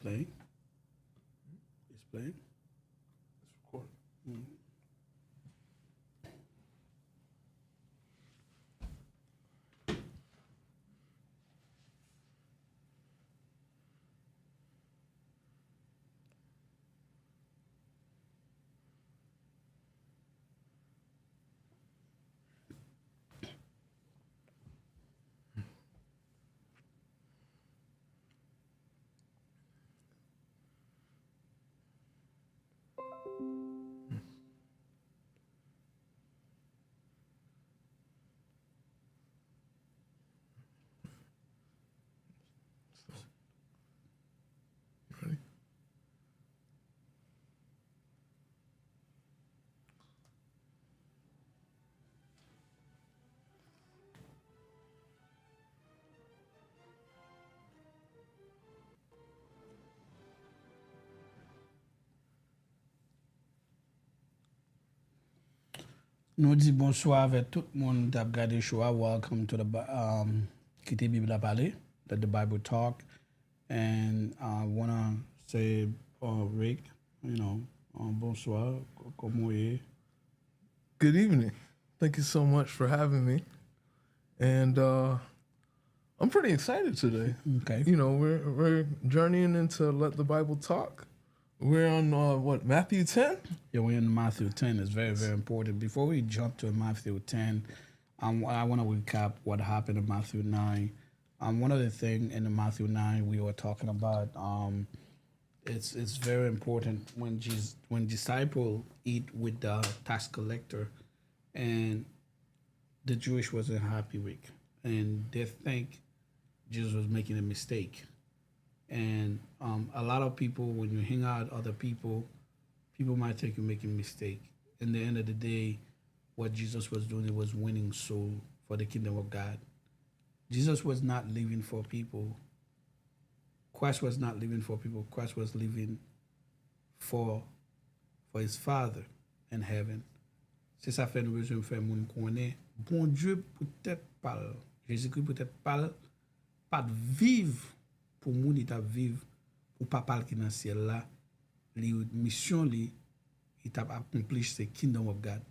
playing. It's playing. It's recording. You ready? Nous disons bonsoir avec tout le monde qui a regardé le show. Welcome to the Kite Bible a parlé, let the Bible talk. And I want to say, Rick, bonsoir, comment est? Good evening. Thank you so much for having me. And I'm pretty excited today. Okay. You know, we're journeying into Let the Bible Talk. We're on Matthew 10? Yeah, we're in Matthew 10. It's very, very important. Before we jump to Matthew 10, I want to recap what happened in Matthew 9. One of the things in the Matthew 9 we were talking about, it's very important when disciples eat with the tax collector, and the Jewish wasn't happy with, and they think Jesus was making a mistake. And a lot of people, when you hang out with other people might think you're making a mistake. In the end of the day, what Jesus was doing, it was winning soul for the kingdom of God. Jesus was not living for people. Christ was not living for people. Christ was living for his Father in heaven. C'est ça fait nous besoin faire moun connaît. Bon Dieu peut-être pas, Jésus-Christ peut-être pas vivre pour moun il t'a vivre pour papa qui dans ciel là. Les mission li il t'a accompli the kingdom of God.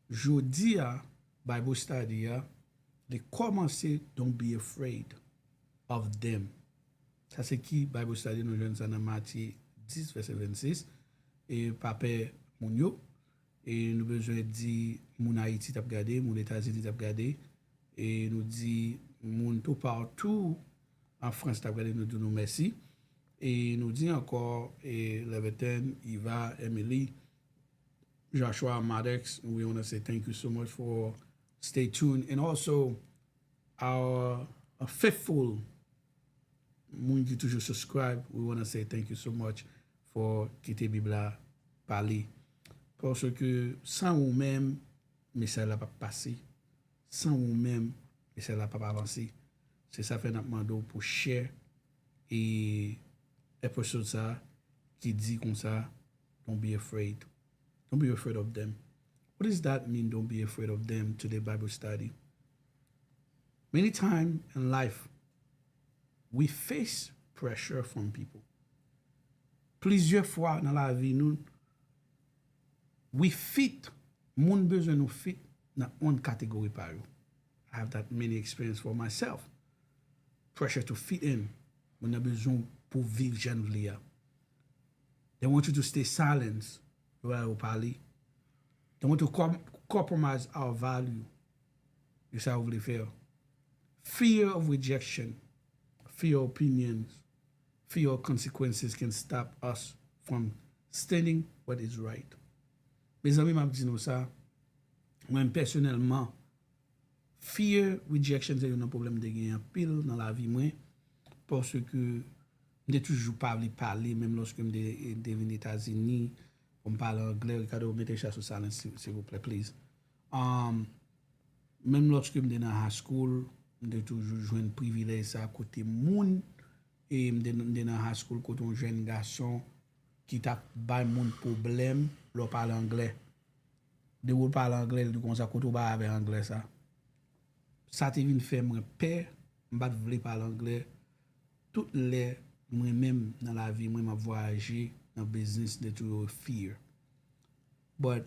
Jodi a Bible study a de commencer don't be afraid of them. Ça c'est qui Bible study nous jeunes dans Matthieu 10 verset 26 et papa moun yo et nous besoin dire moun Haïti t'a regardé, moun États-Unis t'a regardé et nous dit moun tout partout en France t'a regardé nous dit nous merci et nous dit encore et Leviton, Yves, Emily, Joshua, Maddox, we want to say thank you so much for stay tuned and also our faithful moun qui toujours subscribe, we want to say thank you so much for Kite Bible parler. Parce que sans vous-même, message là pas passer. Sans vous-même, message là pas avancer. C'est ça fait notre mando pour share et épisode ça qui dit comme ça, don't be afraid. Don't be afraid of them. What does that mean, don't be afraid of them, to the Bible study? Many times in life, we face pressure from people. Plusieurs fois dans la vie, nous we fit, moun besoin nous fit dans une catégorie par eux. I have that many experience for myself. Pressure to fit in. Moun a besoin pour vivre gently. They want you to stay silent while you parler. They want to compromise our value. You say, vous voulez faire. Fear of rejection, fear of opinions, fear of consequences can stop us from standing what is right. Mes amis m'a dit nous ça, moi personnellement, fear rejection c'est un problème de gagner en pile dans la vie moi parce que j'ai toujours pas parler même lorsque je suis aux États-Unis, on parle anglais, Ricardo mettez ça sur silence s'il vous plaît please. Même lorsque je suis dans high school, j'ai toujours joué un privilège ça côté moun et dans high school côté un jeune garçon qui t'a bay moun problème lo parle anglais de ou parle anglais de comme ça côté ba avec anglais ça te vinn fait moi peur m'pas vle parler anglais toutes les moi-même, dans la vie, moi, je voyagé dans le business de toujours fear. But,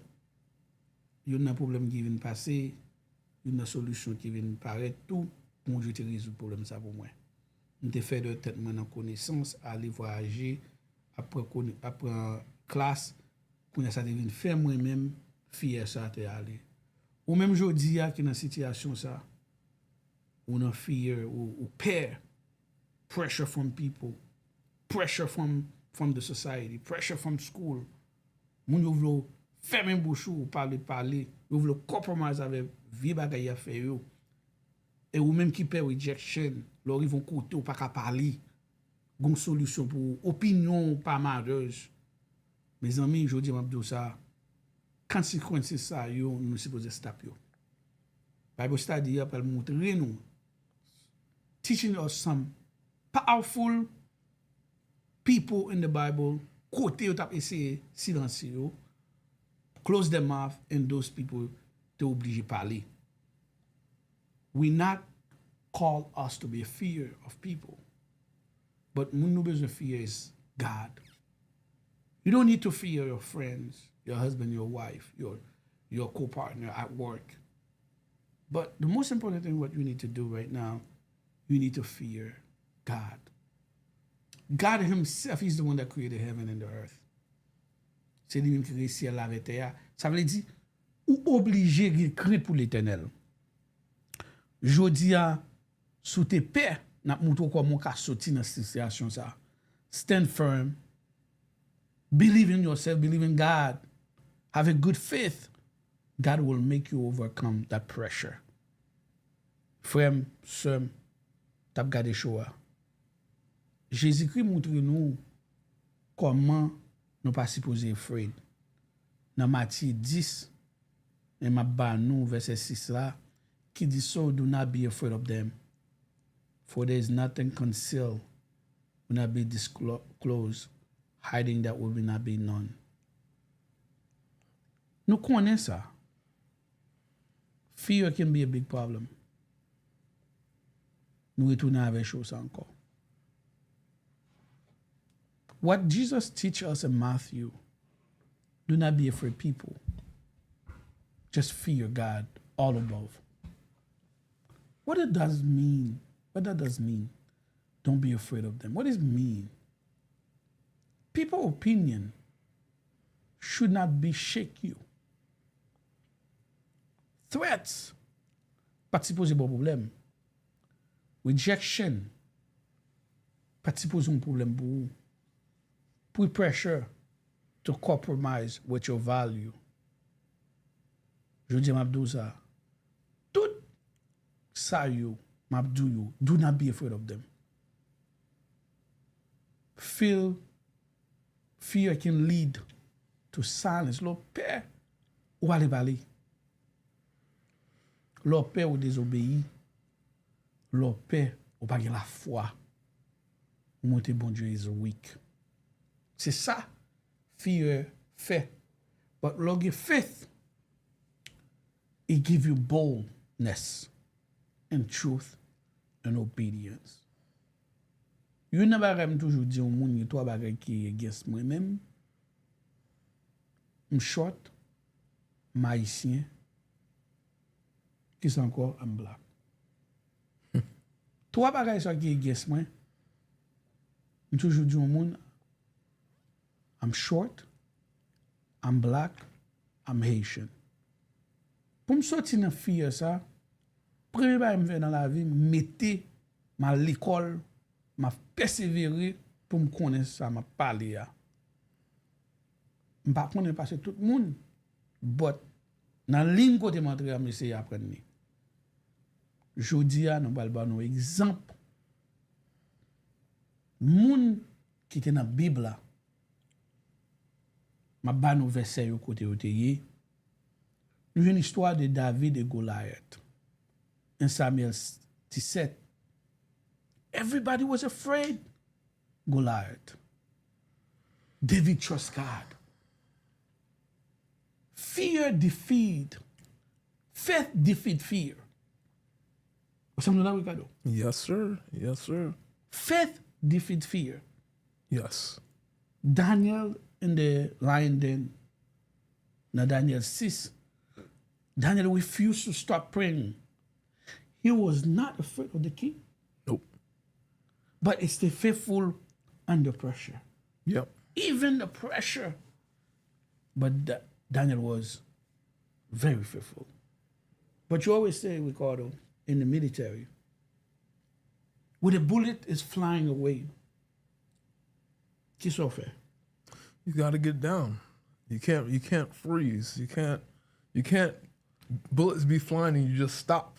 il y a un problème qui vient de passer, il y a une solution qui vient de paraître, tout, pour je te résoudre le problème ça pour moi. Je fait de tête dans connaissance, aller voyager, après classe, pour ça devient faire moi-même, fier ça te aller. Ou même aujourd'hui, qui dans une situation ça, ou dans fear, ou peur, pressure from people, pressure from the society, pressure from school. Moun yo vlo fermer bouche ou parler, yo vlo compromise avec vie bagay a fait yo. Et ou même qui perd rejection, leur ils vont côté ou pas qu'à parler. Gon solution pour opinion pas malheureuse. Mes amis, je dis m'abdou ça. Conséquences ça yo nous supposé stop yo. Bible study a pas montrer nous teaching us some powerful people in the Bible, côté ou tap essayer silencier yo, close their mouth, and those people te obligé parler. We not call us to be a fear of people, but moun nou bezwen fear is God. You don't need to fear your friends, your husband, your wife, your co-partner at work. But the most important thing what you need to do right now, you need to fear God. God himself, he's the one that created heaven and the earth. C'est lui-même qui créé ciel la terre. Ça veut dire, ou obligé de craindre pour l'éternel. Jodi a, sous tes paix, n'a montré comment ka sorti dans cette situation ça. Stand firm. Believe in yourself, believe in God. Have a good faith. God will make you overcome that pressure. Frère, sœur, t'as gardé choix. Jésus-Christ montre nous comment nous pas supposé afraid. Dans Matthieu 10, et m'a ba nous verset 6 là, qui dit so do not be afraid of them. For there is nothing concealed, will not be disclosed, hiding that will not be known. Nous connaissons ça. Fear can be a big problem. Nous retournons avec chose encore. What Jesus teaches us in Matthew, do not be afraid people. Just fear God all above. What it does mean, what that does mean, don't be afraid of them. What does it mean? People's opinion should not be shake you. Threats, pas supposé bon problème. Rejection, pas supposé un problème pour vous. Put pressure to compromise with your value. Je dis m'abdou ça. Tout ça you, m'abdou you, do not be afraid of them. Fear can lead to silence. Lo peur ou aller parler. Lo peur ou désobéir. Lo peur ou pas la foi. Ou monter bon Dieu is weak. C'est ça, fear fait. But log faith, it give you boldness and truth and obedience. You never rem toujours dire au monde que toi bagay qui against moi-même. I'm short, I'm haïtien. Qui c'est encore? I'm black. Toi bagay ça qui against moi. I'm toujours dire au monde I'm short, I'm black, I'm Haitian. Pour me sortir dans fear ça, premier bagay me faire dans la vie, mettez ma l'école, m'a persévérer pour me connaître ça, m'a parler à. M'pa connaître parce que tout le monde, but dans ligne côté m'entrer à essayer apprendre. Jodi a nous parlons un exemple. Moun qui était dans la Bible là, ma ba nou verset yo côté yo te yé. Nous une histoire de David et Goliath. In Samuel 17. Everybody was afraid. Goliath. David trust God. Fear defeat. Faith defeat fear. Vous savez là, Ricardo? Yes, sir. Yes, sir. Faith defeat fear. Yes. Daniel in the lion den, now Daniel 6, Daniel refused to stop praying. He was not afraid of the king, Nope. but he stayed faithful under pressure. Yep. Even the pressure. But Daniel was very faithful. But you always say, Ricardo, in the military, when a bullet is flying away, qu'est-ce qu'on fait? You got to get down. You can't freeze. You can't bullets be flying and you just stop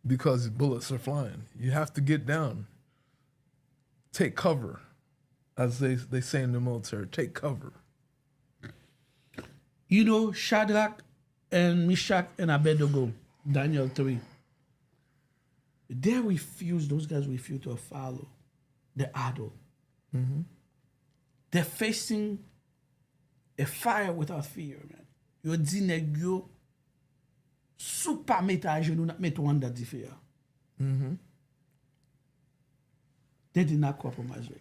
because bullets are flying. You have to get down. Take cover, as they say in the military. Take cover. You know, Shadrach and Meshach and Abednego, Daniel 3, those guys refused to follow the idol. Mm-hmm. They're facing a fire without fear, man. Yo di nèg yo sou pa mette a genou nak mette one that di fear. Mm-hmm. They did not compromise with.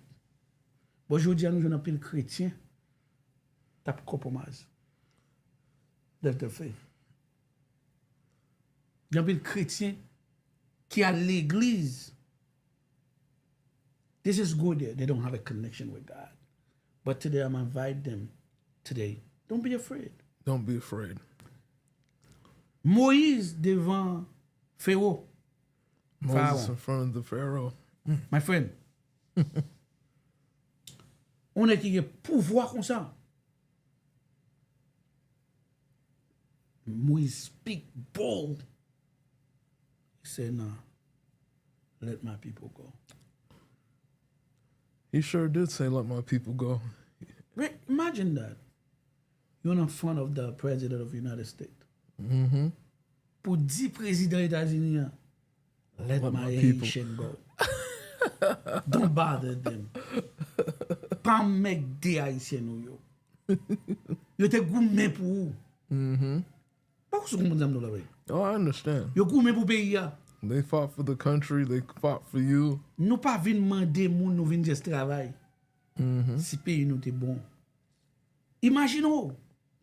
But aujourd'hui, nous avons pile chrétien tap compromise. That's the faith. Il y a pile chrétien qui à l'église. This is good there. They don't have a connection with God. But today I'm inviting them today. Don't be afraid. Don't be afraid. Moïse devant Pharaoh. Moses in front of the Pharaoh. My friend. On est qui a pouvoir comme ça. Moïse speak bold. He said, "No, let my people go." He sure did say, "Let my people go." Imagine that. You're in front of the president of the United States. Mm-hmm. Pour 10 présidents des États-Unis, let my Haitian go. Don't bother them. Pas make des Haïtiens ou yo. Yo te gourmet pour ou. Mm-hmm. Pas que ce qu'on dit là. Oh, I understand. Yo gourmet pour pays ya. They fought for the country. They fought for you. Nous pas vinn demander moun, nous vinn juste travail. Mm-hmm. Si pays nous te bon. Imaginez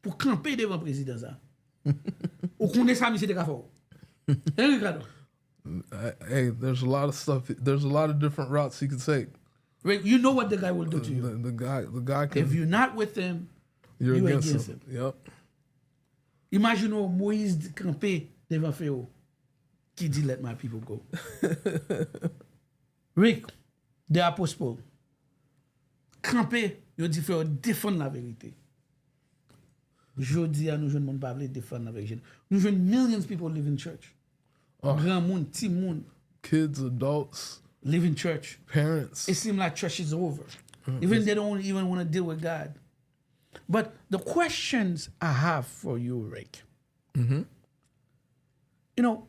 pour camper devant le président ça. Ou connaît ça monsieur de Cafo. Hein Ricardo? Hey, there's a lot of stuff. There's a lot of different routes he could take. You know what the guy will do to you. The guy can. If you're not with him, you're you against him. Yep. Imaginez Moïse camper devant Pharaoh qui dit let my people go. Rick, the apostle, camper, il dit Pharaoh défendre la vérité. Jodi a nous jeunes monde pas veut défendre la vérité. Nous jeunes millions of people live in church. Grand monde, petit monde. Kids, adults, live in church. Parents. It seems like church is over. Even they don't even want to deal with God. But the questions I have for you, Rick, mm-hmm.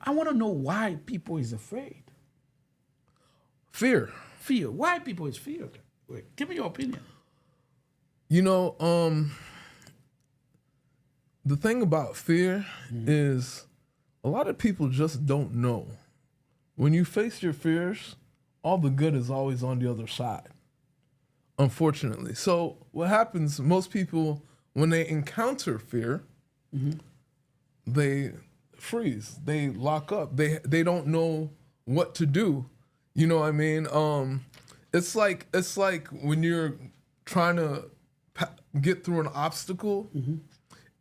I want to know why people is afraid. Fear. Why people is fear? Rick, give me your opinion. The thing about fear is a lot of people just don't know. When you face your fears, all the good is always on the other side, unfortunately. So what happens, most people, when they encounter fear, they freeze, they lock up, they don't know what to do. You know what I mean? It's like when you're trying to get through an obstacle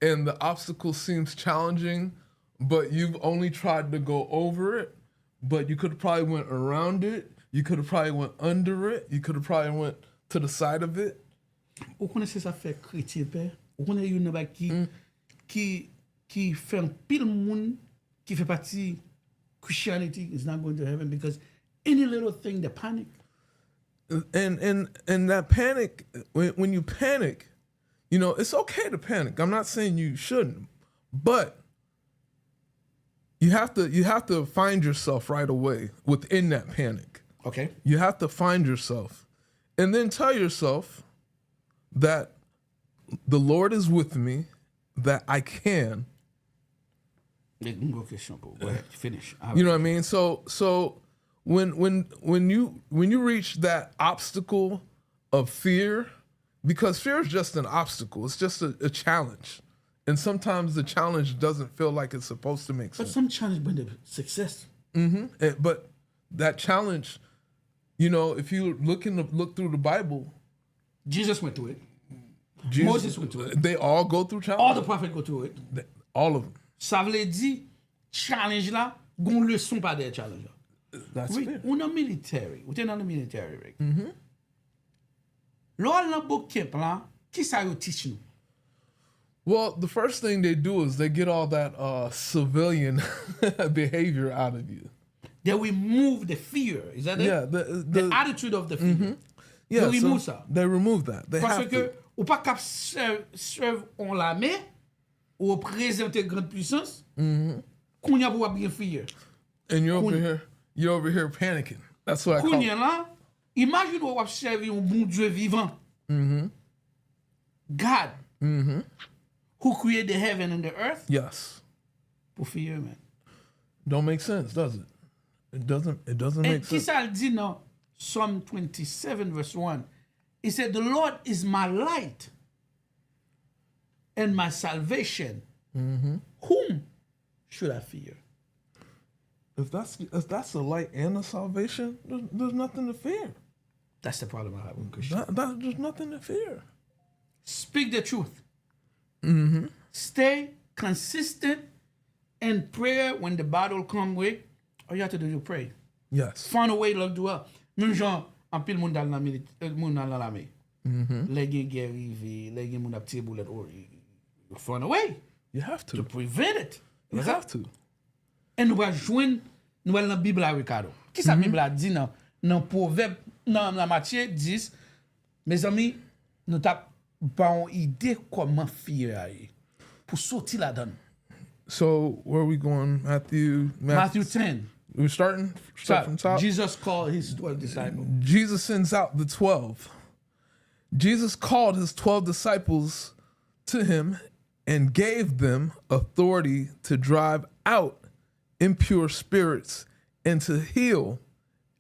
and the obstacle seems challenging, but you've only tried to go over it, but you could have probably went around it. You could have probably went under it. You could have probably went to the side of it. Vous connaissez ça fait chrétien père? Vous connaissez une bag qui fait un pile monde qui fait partie Christianity is not going to heaven because any little thing they panic. And that panic, when you panic, it's okay to panic. I'm not saying you shouldn't, but you have to find yourself right away within that panic. Okay. You have to find yourself and then tell yourself that the Lord is with me, that I can. Go ahead, finish. You know what I mean? So when you reach that obstacle of fear, because fear is just an obstacle. It's just a challenge. And sometimes the challenge doesn't feel like it's supposed to make But sense. some challenge bring the success. But that challenge, if you look through the Bible, Jesus went through it. Jesus, Moses went through it. they all go through All challenges. the prophets go through it. All of them. Ça veut dire, challenge là, gon leçon pas des challenge là. That's Oui, fear. on a military. Ou t'es dans le military, right? Lors nan book camp là, qui ça yo teach nous? Well, the first thing they do is they get all that civilian behavior out of you. They remove the fear. Is that it? Yeah, The attitude of the fear. yeah. They remove ça. They remove that. They Parce have que to. ou pas cap serve on l'armée ou présenter grande puissance. Qu'on y a pour bien fear. And you're over here panicking. That's what I call Qu'on it. y a là, imagine ou va servir un bon Dieu vivant. God. Who created the heaven and the earth? Yes. Pour fear, man. Don't make sense, does it? It doesn't And make qui sense. ça dit dans Psalm 27 verse 1? He said, the Lord is my light and my salvation. Whom should I fear? If that's a light and a salvation, there's nothing to fear. That's the problem I have with Christians. There's nothing to fear. Speak the truth. Stay consistent in prayer when the battle come with. All you have to do is pray. Yes. Find a way to do it. Même genre, en pile moun dans l'armée. Les gen guerre rive, les gen moun ap tire boulet, or you find a way You have to to. prevent it. You have to. Et nous va joindre nous dans la Bible à Ricardo. Qui ça Bible a dit dans proverbe dans la Matthieu 10, mes amis, nous t'a pas une idée comment faire pour sortir là-dedans. So where are we going? Matthew 10. We're starting from top. Jesus called his 12 disciples. Jesus sends out the 12. Jesus called his 12 disciples to him and gave them authority to drive out impure spirits and to heal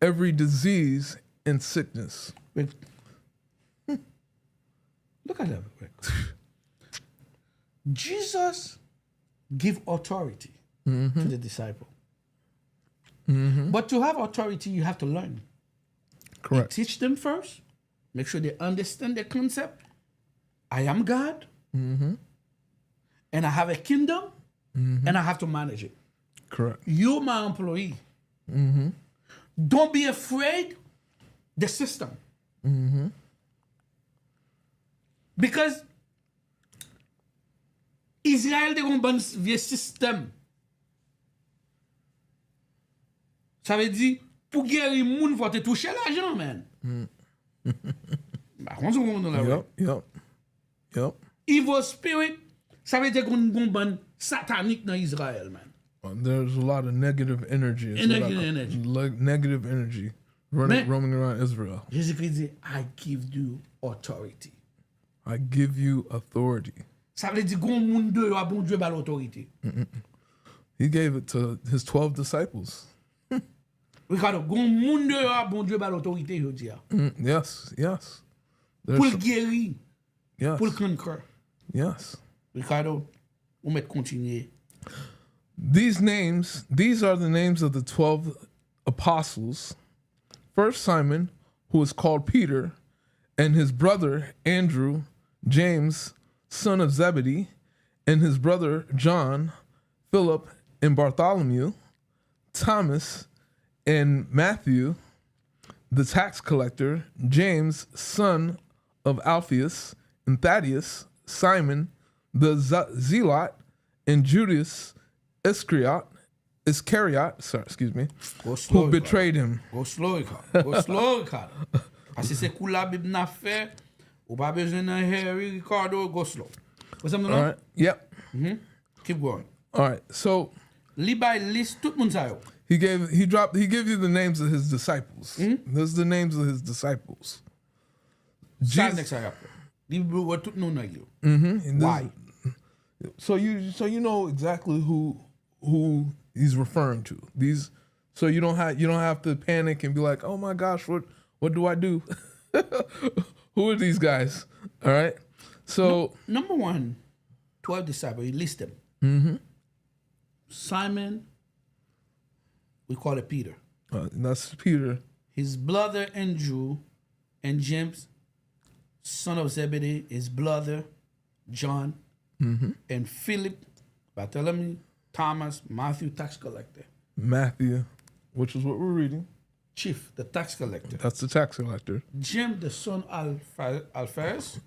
every disease and sickness. Wait. Look at that. Wait. Jesus give authority to the disciple. But to have authority, you have to learn. Correct. Teach them first. Make sure they understand the concept. I am God. And I have a kingdom. And I have to manage it. Correct. You're my employee. Don't be afraid the system. Because Israël a un bon vieux système. Ça veut dire, pour guérir le monde, il faut te toucher l'argent, man. Bah, on se comprend là, ouais. Yep. Evil spirit, ça veut dire qu'on a un bon satanique dans Israël, man. There's a lot of negative energy. It's Negative what I- energy. Negative energy Man. roaming around Israel. Jésus-Christ dit, I give you authority. I give you authority. Ça veut dire qu'on monde de a bon Dieu par l'autorité. He gave it to his 12 disciples. Ricardo, qu'on monde de a bon Dieu par l'autorité, je dis. Yes. There's Pour le guérir, yes. pour le conquérir. Yes. Ricardo, on met continuer. These are the names of the 12 apostles. First Simon, who is called Peter, and his brother Andrew, James, son of Zebedee, and his brother John, Philip, and Bartholomew, Thomas, and Matthew, the tax collector, James, son of Alphaeus, and Thaddeus, Simon, the Zealot, and Judas Iscariot, Go slow, who betrayed him. Go slow, Ricardo. Go slow, Ricardo. Parce que c'est cool la Bible n'a fait. Ou pas besoin d'un Harry, Ricardo, go slow. What's up, All right. Yep. Keep going. All right. So Li by list tout moun sa yo. he gives you the names of his disciples. Those are the names of his disciples. Sa Jesus- next sa yo. Li wè tout nou nan yo. And this- Why? So you know exactly who he's referring to. So you don't have to panic and be like, oh my gosh, what do I do? Who are these guys? All right. So Number one, 12 disciples, he lists them. Simon, we call it Peter. that's Peter. His brother Andrew and James, son of Zebedee, his brother John, and Philip, Bartholomew, Thomas, Matthew, tax collector. Matthew, which is what we're reading. Chief, the tax collector. That's the tax collector. James, the son of Alphaeus, Alphaeus,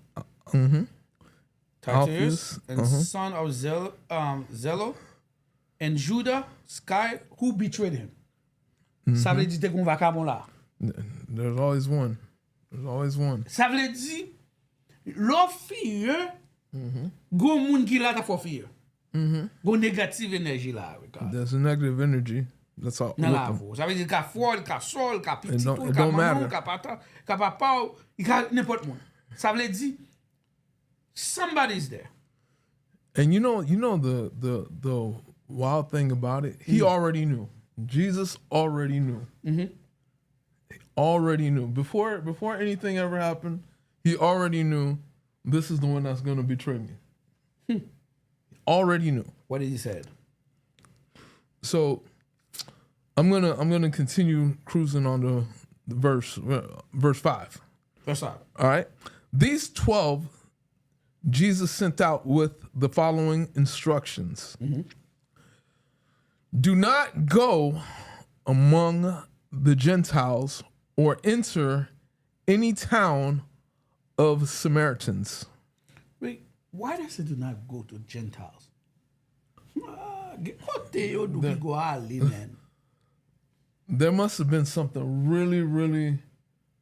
Tatius, and son of Zelo, and Judah, Sky, who betrayed him. Ça veut dire qu'on va bon là. There's always one. There's always one. Ça veut dire, l'offre, go moun qui la ta fofie. Go négative énergie là. There's a negative energy. That's all. Nan with la them. vo. Ça veut dire qu'à fort, qu'à sol, qu'à petit, It qu'à don't maman, matter. qu'à pata, qu'à papa, qu'à n'importe monde. Ça veut dire, somebody's there. And you know the wild thing about it. He already knew. Jesus already knew. He already knew before anything ever happened. He already knew this is the one that's going to betray me. He already knew. What did he say? So I'm gonna continue cruising on the verse 5. Verse 5. All right. These 12 Jesus sent out with the following instructions. Do not go among the Gentiles or enter any town of Samaritans. Wait, why does it do not go to Gentiles? What do we go ali, man? There must have been something really, really,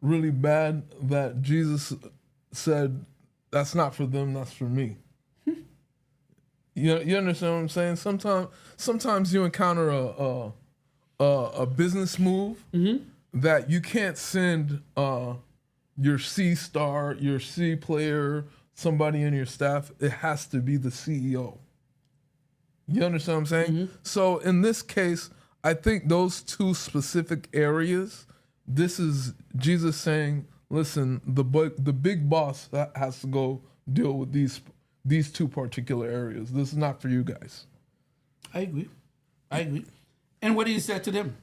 really bad that Jesus said, that's not for them, that's for me. You understand what I'm saying? Sometimes you encounter a business move that you can't send your C star, your C player, somebody in your staff. It has to be the CEO. You understand what I'm saying? So in this case, I think those two specific areas, this is Jesus saying, listen, the big boss has to go deal with these two particular areas. This is not for you guys. I agree. And what did he say to them?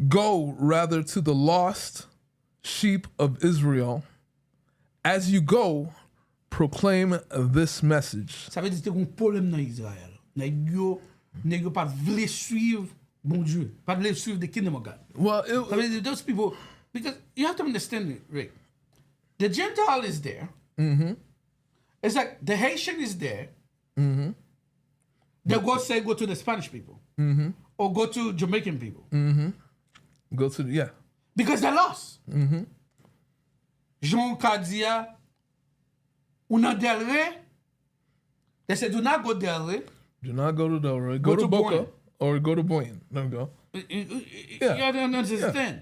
Go rather to the lost sheep of Israel. As you go, proclaim this message. Ça veut dire que c'est un problème dans Israël. Nèg yo pas vle suivre bon Dieu, pas vle suivre the kingdom of God. Well, I mean, those people, because you have to understand it, Rick. The Gentile is there. It's like the Haitian is there. They go to the Spanish people. Or go to Jamaican people. go to the, Because they're lost. Jean Kadia, una Delray, they said, do not go Delray. do not go to Delray. Go to Boca Boyne. or go to Boyne. Let me go. You don't understand.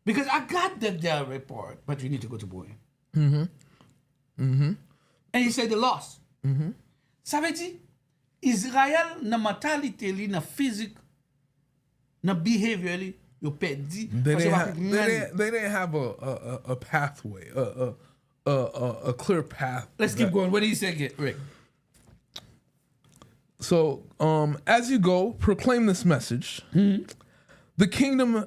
Because I got the Delray part, but you need to go to Boyne. And he said they lost. Ça veut dire, Israël, na mentality li, na physique, na behavior li, yo perdi. They didn't have a pathway, a clear path. Let's keep going. What did he say, Rick? So, as you go, proclaim this message. The kingdom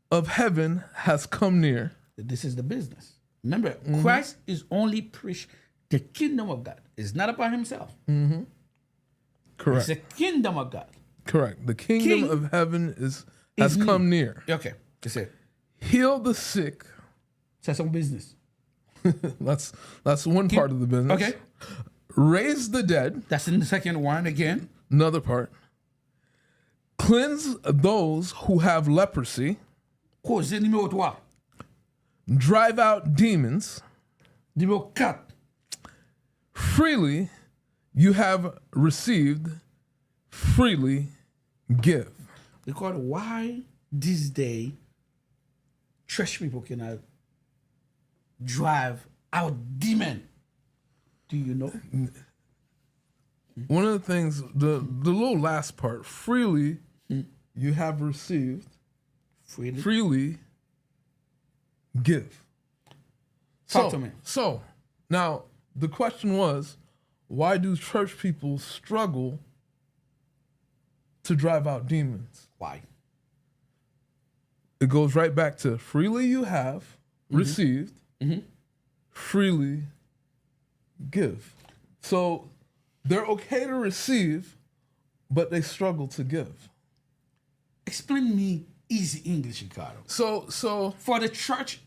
of heaven has come near. This is the business. Remember, Christ is only preached the kingdom of God. It's not about himself. Correct. It's the kingdom of God. Correct. The kingdom of heaven has come near. Okay. That's it. Heal the sick. C'est son business. That's one part of the business. Okay. Raise the dead. That's in the second one again. Another part. Cleanse those who have leprosy. Cause numéro 3. Drive out demons. Numéro 4. Freely you have received, freely give. Because why this day church people cannot drive out demon? Do you know? One of the things, the little last part, freely you have received, Freely. freely give. Talk to me. So now the question was, why do church people struggle to drive out demons? Why? It goes right back to freely you have received, freely give. So they're okay to receive, but they struggle to give. Explain me easy English, Ricardo. So For the church,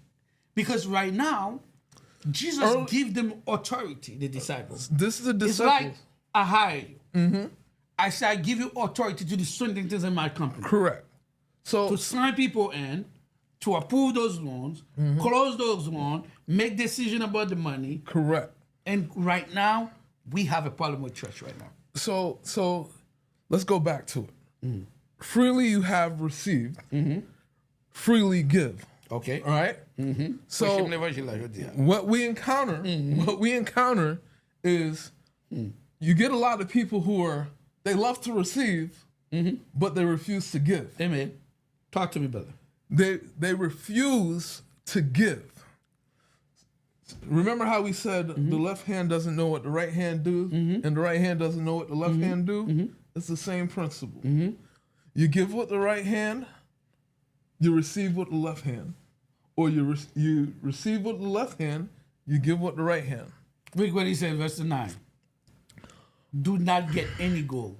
because right now, Jesus gave them authority, the disciples. this is the It's disciples. like I hire you. I say I give you authority to do certain things in my company. Correct. So To sign people in, to approve those loans, close those loans, make decision about the money. correct. And right now, we have a problem with church right now. So let's go back to it. Freely you have received, freely give. Okay. All right. So what we encounter is you get a lot of people who they love to receive, but they refuse to give. Amen. Talk to me, brother. They refuse to give. Remember how we said the left hand doesn't know what the right hand do, and the right hand doesn't know what the left hand do? It's the same principle. You give with the right hand, you receive with the left hand. Or you receive with the left hand, you give with the right hand. Look what he said in verse 9. Do not get any gold.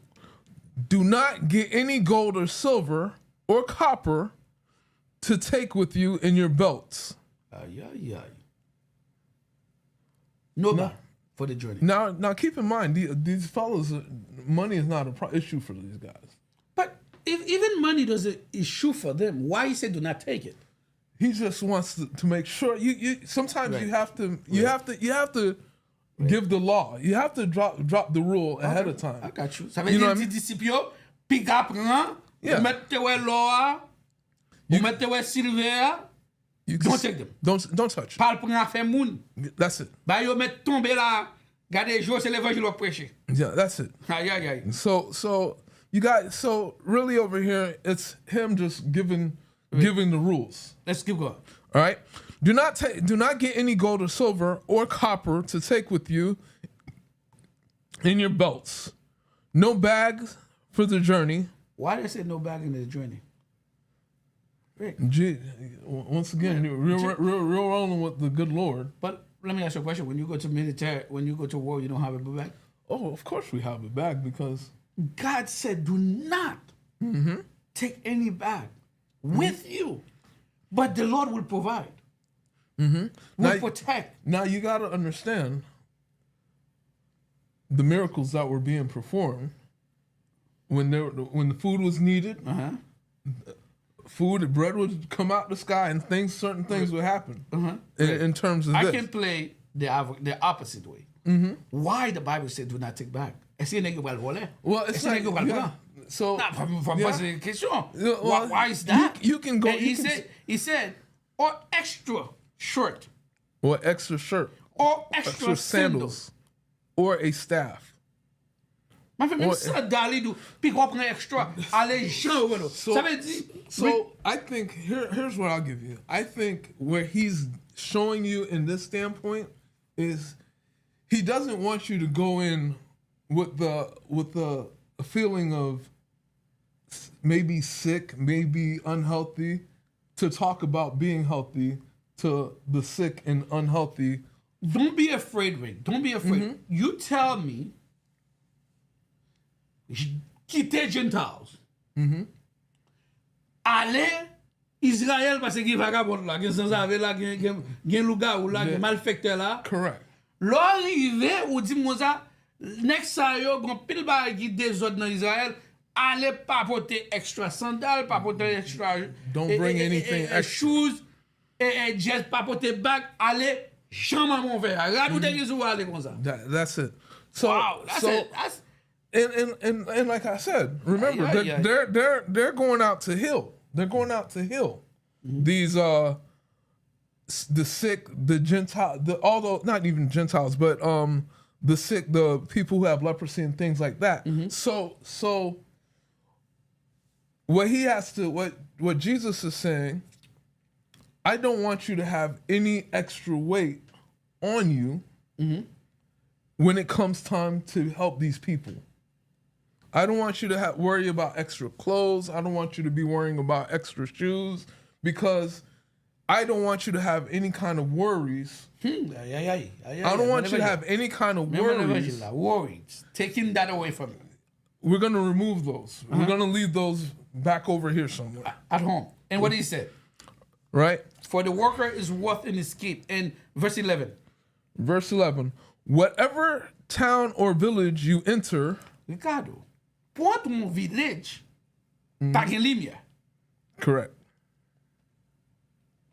Do not get any gold or silver or copper to take with you in your belts. No. For the journey. Now keep in mind, these fellows, money is not an issue for these guys. But if even money does an issue for them, why he said do not take it? He just wants to make sure you sometimes Right. you have to give the law. You have to drop the rule ahead of time. I got you. Ça veut You know dire what I petit discipio, pick up, Yeah. mette ouais law, mette ouais Sylvain, You don't take them. Don't touch it. Parle pour un faire moun. That's it. Bah yo mette tomber là. Gardez jour c'est l'évangile au prêcher. Yeah, that's it. Aïe aïe aïe. So you guys, so really over here, it's him just giving the rules. Let's keep going. All right. Do not get any gold or silver or copper to take with you in your belts. No bags for the journey. Why they say no bag in the journey? Rick. Once again, you're real rolling with the good Lord. But let me ask you a question. When you go to military, when you go to war, you don't have a bag? Oh, of course we have a bag because God said do not take any bag with you. But the Lord will provide. Will protect. now you got to understand the miracles that were being performed when the food was needed. Food, bread would come out the sky, and certain things would happen. In terms of I this, can play the opposite way. Why the Bible said do not take bag? Est-ce que nègre va le voler? well, it's Est-ce que like nègre va le prendre? so. Nah, from yeah. the question. Yeah, well, Why is that? you can go- And you can he said, or extra shirt, Or extra shirt, or extra sandals. or a staff. Ma fait même ça d'aller do, puis qu'on prend extra, aller gens au So- Ça veut dire, So I think here's what I'll give you. I think where he's showing you in this standpoint is he doesn't want you to go in with the feeling of maybe sick, maybe unhealthy, to talk about being healthy to the sick and unhealthy. don't be afraid, Rick. Don't be afraid. You tell me, quitter Gentiles. Aller Israël parce qu'il vagabond là, gen sans ave là, gen louga ou là, gen malfecteur là. Correct. L'arrivée ou dit moi ça, next ça yo gon pile ba qui désordre dans Israël, allez pas porter extra sandales, pas porter extra Don't bring anything extra. shoes et just pas porter bag, allez jamais mon verre. Regarde où t'es sur aller comme ça. That's it. So Wow, that's so it. That's and like I said, remember Yeah. they're going out to heal. They're going out to heal these the sick, the Gentile, although not even Gentiles, but the sick, the people who have leprosy and things like that. So what he has to what Jesus is saying, I don't want you to have any extra weight on you when it comes time to help these people. I don't want you to worry about extra clothes. I don't want you to be worrying about extra shoes because I don't want you to have any kind of worries. I don't want you to have any kind of worries. Worries. Taking that away from you. We're going to remove those. We're going to leave those back over here somewhere. At home. And what he said? Right? For the worker is worth an escape. And verse 11. Verse 11. Whatever town or village you enter. Ricardo, point mon village, pas gen lumière. Correct.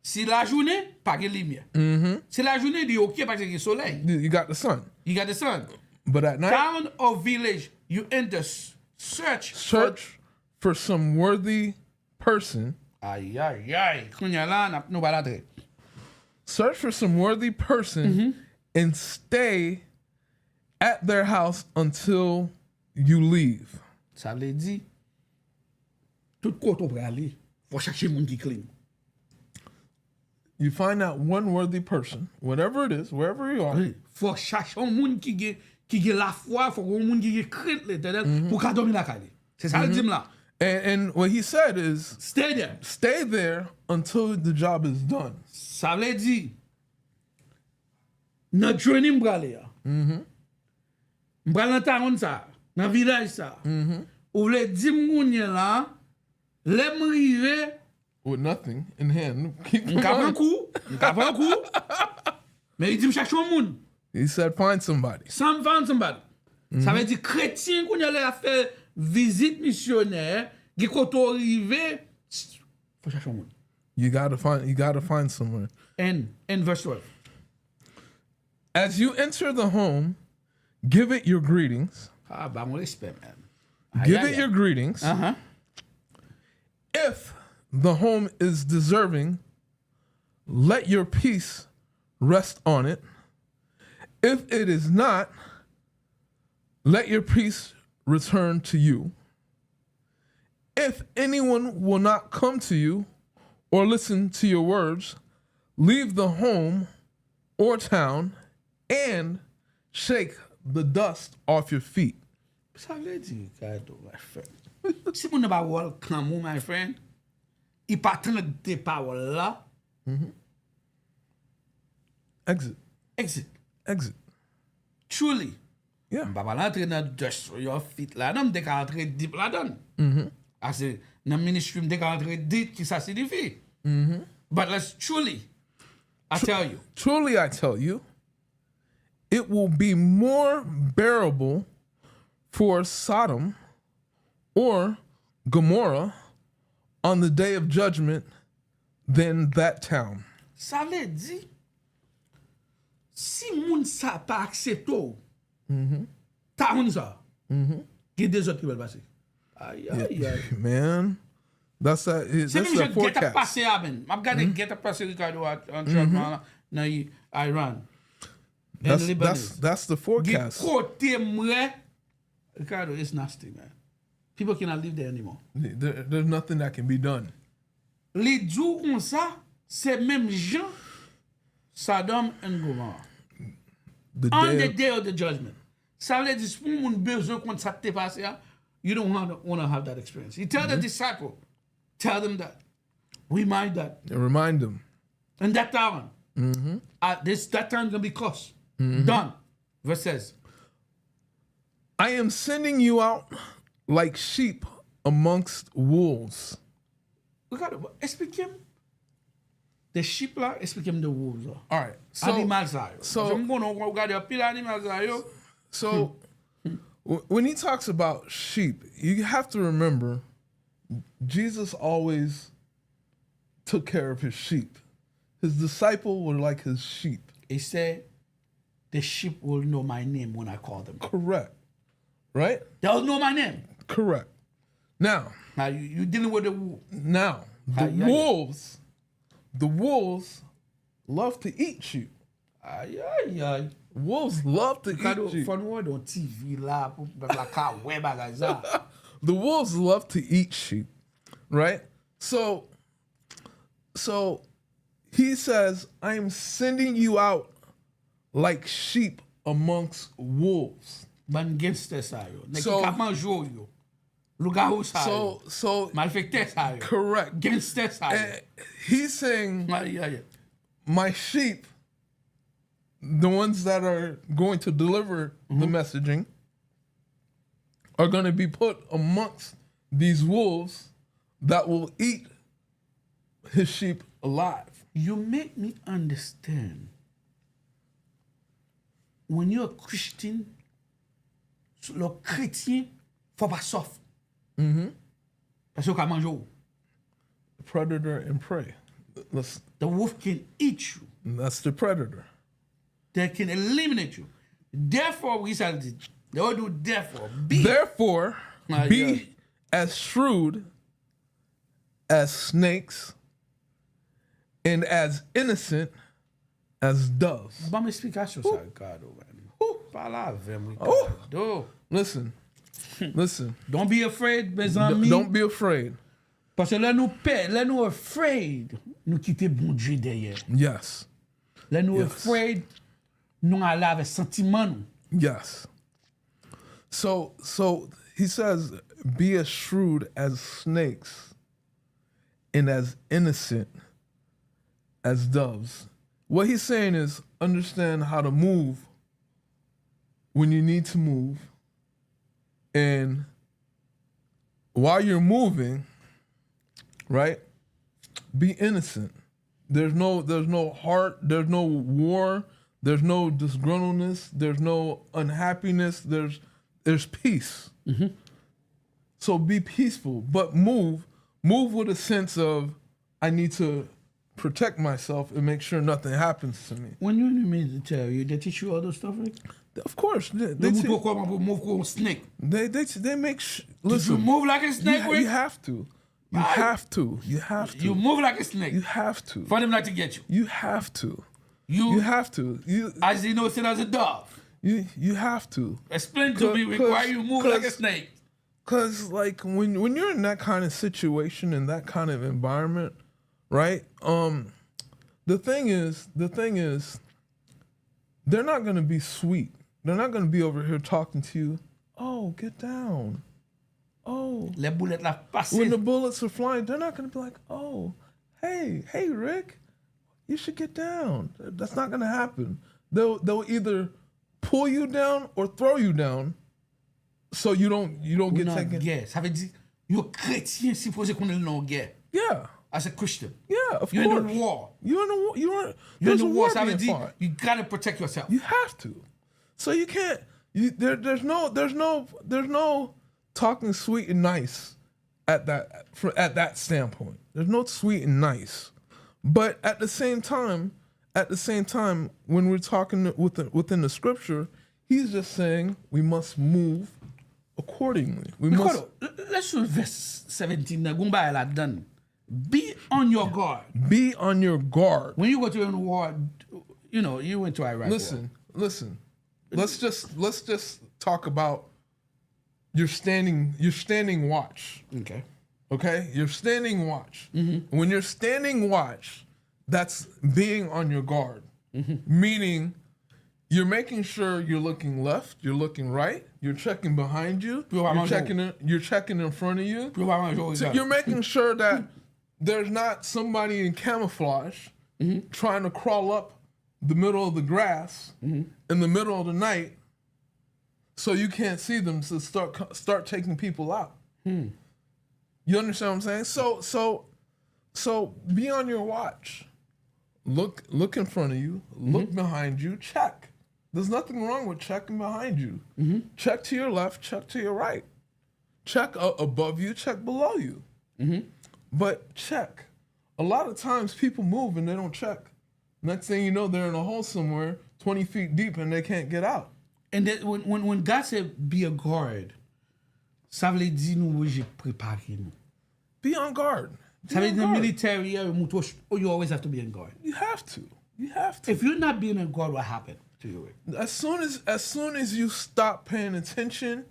Si la journée, pas gen lumière. Si la journée, di ok, parce qu'il y a soleil. You got the sun. You got the sun. But at night, Town or village, you enter, search for some worthy person. Kounya la, nou balade. Search for some worthy person and stay at their house until you leave. Ça veut dire, tout kote ou prale, faut chercher moun ki clean. You find that one worthy person, whatever it is, wherever you are. Faut chercher un moun ki gen la foi, faut un moun ki gen crainte l'Éternel pour ka dormir la kale. C'est ça le dit là. And what he said is, Stay there until the job is done. Ça veut dire, nan journey m'brale ya. M'brale nan taron sa, nan village sa. Ou vle di m'gounye la, le m'rive, With nothing in hand. Keep m'ka pran kou, mais il dit m'cherche un moun. He said, find somebody. Find somebody. Ça veut dire, chrétien kounye la fait visite missionnaire, qui koto rive, faut chercher un moun. You gotta find somewhere. And verse 12. As you enter the home, give it your greetings. Bah mon respect, man. Give it your greetings. If the home is deserving, let your peace rest on it. If it is not, let your peace return to you. If anyone will not come to you or listen to your words, leave the home or town and shake the dust off your feet. Ça veut dire, Ricardo, my friend. Si moun nan pa welcome ou, my friend, I pa tende de parole la. Exit. Truly. Yeah. Mpa pa lantre nan dust off your feet la dan, mde ka rentre deep la dan. Ase nan ministry mde ka rentre deep ki sa signifie. But let's truly, I tell you, it will be more bearable for Sodom or Gomorrah on the day of judgment than that town. Ça veut dire, si moun sa pa accepto, ta moun sa, ki des autres qui veulent passer. Aïe. Man, that's that forecast. I've got to get a passe Ricardo on Trump na Iran. That's the forecast. Ricardo, it's nasty, man. People cannot live there anymore. There's nothing that can be done. Les jours comme ça, c'est même gens, Sodom and Gomorrah. On the day of the judgment. Ça veut dire, pour mon besoin quand ça t'est passé, you don't want to have that experience. You tell the disciple, tell them that. Remind that. Remind them. And that time, that time gonna be close. Done. Verse says, I am sending you out like sheep amongst wolves. Regarde, expliquez-moi. The sheep là, expliquez-moi the wolves là. All right. So when he talks about sheep, you have to remember Jesus always took care of his sheep. His disciples were like his sheep. He said, the sheep will know my name when I call them. Correct. Right? They'll know my name. Correct. Now you're dealing with the wolves. Now, the wolves love to eat sheep. Wolves love to eat sheep. The wolves love to eat sheep, right? So he says, I am sending you out like sheep amongst wolves. Ban gangster sa yo. Nek So- ki ka manjou yo. Luga ou sa yo. So Malfekte sa yo. correct. Gangster sa yo. And he's saying, Yeah. my sheep, the ones that are going to deliver the messaging, are going to be put amongst these wolves that will eat his sheep alive. You make me understand. When you're a Christian, le chrétien, faut pas soft. Parce que ka manjou. Predator and prey. The wolf can eat you. That's the predator. They can eliminate you. Therefore, we said, they all do therefore. Therefore, Yeah. be as shrewd as snakes and as innocent as doves. Bon m'explication ça, Ricardo. Parla avec moi, Oh. Ricardo. Listen. Don't be afraid, mes amis. Don't be afraid. Parce que là, nous afraid, nous quitter bon Dieu derrière. Yes. Là, nous Yes. afraid, nous aller avec sentiment nous. Yes. So he says, be as shrewd as snakes and as innocent as doves. What he's saying is understand how to move when you need to move. And while you're moving, right, be innocent. There's no heart, there's no war, there's no disgruntledness, there's no unhappiness, there's peace. So be peaceful, but move with a sense of I need to protect myself and make sure nothing happens to me. When you're in the military, they teach you all those stuff, right? Of course, they Move like a snake. they make Did you listen. move like a snake, You Rick? have to. You Right. have to. You have to. You move like a snake. You have to. For them not to get you. You have to. You, You have to. You as innocent as a dove. you have to. Explain to me, Rick, why you move like a snake. Cause like when you're in that kind of situation in that kind of environment, right? The thing is, they're not gonna be sweet. They're not gonna be over here talking to you. Oh, get down. Oh, Les boulettes la passent. when the bullets are flying, they're not gonna be like, oh, hey, Rick, you should get down. That's not gonna happen. They'll either pull you down or throw you down, so you don't get Non, taken. guerre. Ça veut dire, yo chrétien supposé qu'on est dans guerre. Yeah, As a Christian. yeah, of You're course. in the war. You're in a war. You're in There's the a war. war Ça veut being dire, fought. you gotta protect yourself. You have to. So you can't. There's no talking sweet and nice at that standpoint. There's no sweet and nice, but at the same time, when we're talking within the scripture, he's just saying we must move accordingly. We must Ricardo, let's read verse 17. Gumba la done. Be on your guard. be on your guard. When you go to a war, you went to Iraq. Listen. Let's just talk about your standing watch. War. Okay. Okay? You're standing watch. When you're standing watch, that's being on your guard. Meaning you're making sure you're looking left, you're looking right, you're checking behind you, you're checking in front of you. So you're making sure that there's not somebody in camouflage trying to crawl up the middle of the grass in the middle of the night so you can't see them to start taking people out. You understand what I'm saying? So be on your watch. Look in front of you, look behind you, check. There's nothing wrong with checking behind you. Check to your left, check to your right. Check above you, check below you. But check. A lot of times people move and they don't check. Next thing you know, they're in a hole somewhere 20 feet deep and they can't get out. And then when God said be a guard, ça veut dire nous j'ai préparé nous. Be on guard. Be Ça veut on dire guard. military, you always have to be on guard. You have to. You have to. If you're not being on guard, what happened to you? As soon as you stop paying attention,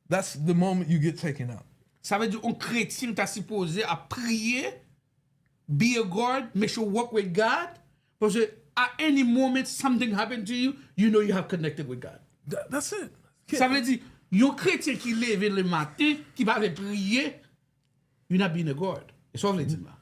that's the moment you get taken out. Ça veut dire un chrétien t'a supposé à prier, be a guard, make sure you work with God. Parce que at any moment something happened to you, you know you have connected with God. That's it. Ça veut dire, yon chrétien qui lève le matin, qui va prier, you're not being a God. C'est ça que je dis là.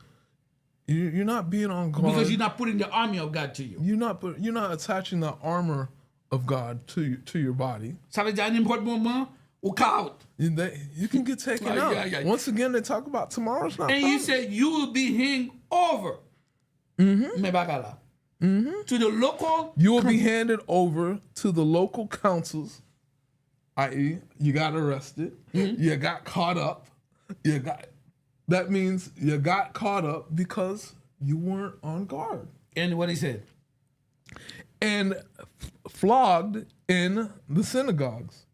You're not being on guard. Because you're not putting the army of God to you. You're not attaching the armor of God to your body. Ça veut dire à n'importe moment, ou out. You can get taken out. Yeah. Once again, they talk about tomorrow's not And he said, you will be handed over. To the local. You will be handed over to the local councils, i.e., you got arrested, you got caught up, that means you got caught up because you weren't on guard. And what he said? And flogged in the synagogues.